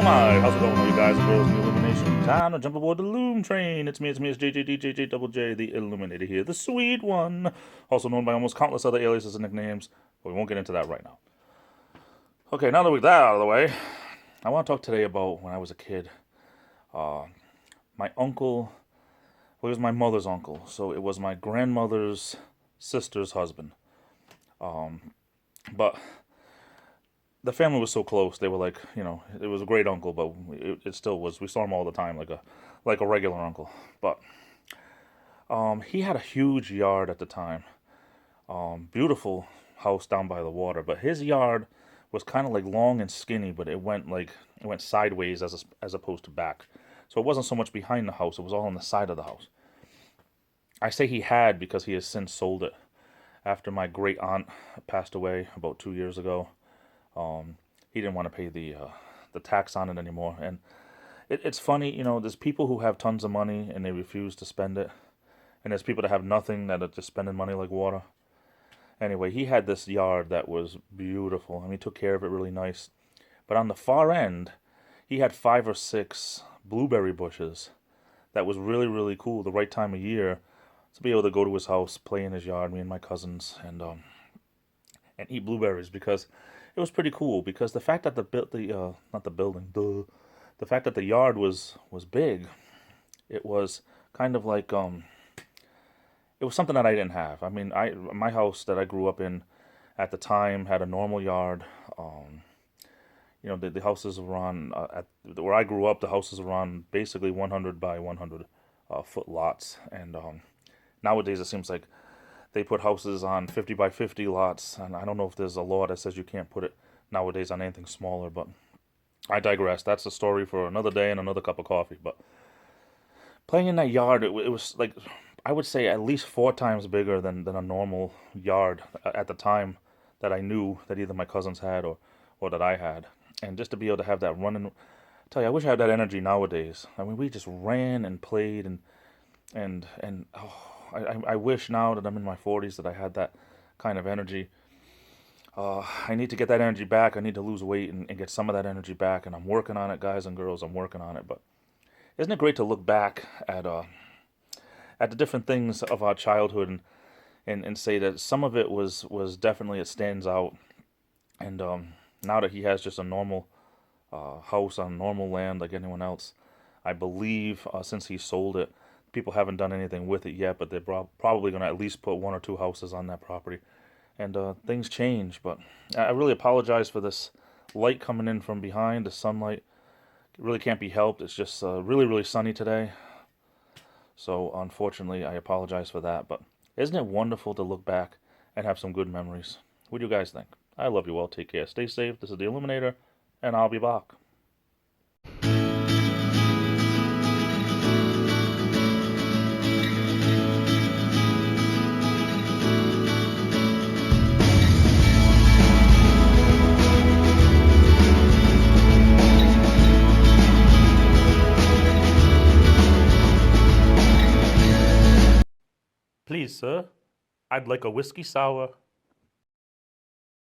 my, how's it going, all you guys and girls in the Illumination? Time to jump aboard the Loom train. It's JJ, Double J, the Illuminator here, the sweet one, also known by almost countless other aliases and nicknames, but we won't get into that right now. Okay, now that we've that out of the way, I want to talk today about when I was a kid. My uncle, well, he was my mother's uncle, so it was my grandmother's sister's husband. But the family was so close. They were like, it was a great uncle, but it still was. We saw him all the time, like a regular uncle. But he had a huge yard at the time. Beautiful house down by the water, but his yard was kind of like long and skinny, but it went sideways as opposed to back. So it wasn't so much behind the house; it was all on the side of the house. I say he had because he has since sold it after my great aunt passed away about 2 years ago. He didn't want to pay the tax on it anymore, and it's funny, there's people who have tons of money and they refuse to spend it, and there's people that have nothing that are just spending money like water. Anyway, he had this yard that was beautiful. I mean, he took care of it really nice, but on the far end, he had 5 or 6 blueberry bushes. That was really, really cool. The right time of year to be able to go to his house, play in his yard, me and my cousins, and eat blueberries, because it was pretty cool. Because the fact that the fact that the yard was big, it was kind of like it was something that I didn't have. I mean, my house that I grew up in at the time had a normal yard. The houses were on where I grew up. The houses were on basically 100 by 100 foot lots, and nowadays it seems like they put houses on 50 by 50 lots, and I don't know if there's a law that says you can't put it nowadays on anything smaller, but I digress. That's a story for another day and another cup of coffee. But playing in that yard, it was like, I would say at least 4 times bigger than a normal yard at the time that I knew that either my cousins had or that I had. And just to be able to have that running, I tell you, I wish I had that energy nowadays. I mean, we just ran and played and I wish now that I'm in my 40s that I had that kind of energy. I need to get that energy back. I need to lose weight and get some of that energy back, and I'm working on it, guys and girls. I'm working on it. But isn't it great to look back at the different things of our childhood and say that some of it was definitely, it stands out. And now that he has just a normal house on normal land like anyone else, I believe since he sold it, people haven't done anything with it yet, but they're probably going to at least put 1 or 2 houses on that property. And things change, but I really apologize for this light coming in from behind. The sunlight, it really can't be helped. It's just really, really sunny today. So unfortunately, I apologize for that. But isn't it wonderful to look back and have some good memories? What do you guys think? I love you all. Take care. Stay safe. This is the Illuminator, and I'll be back. Please, sir, I'd like a whiskey sour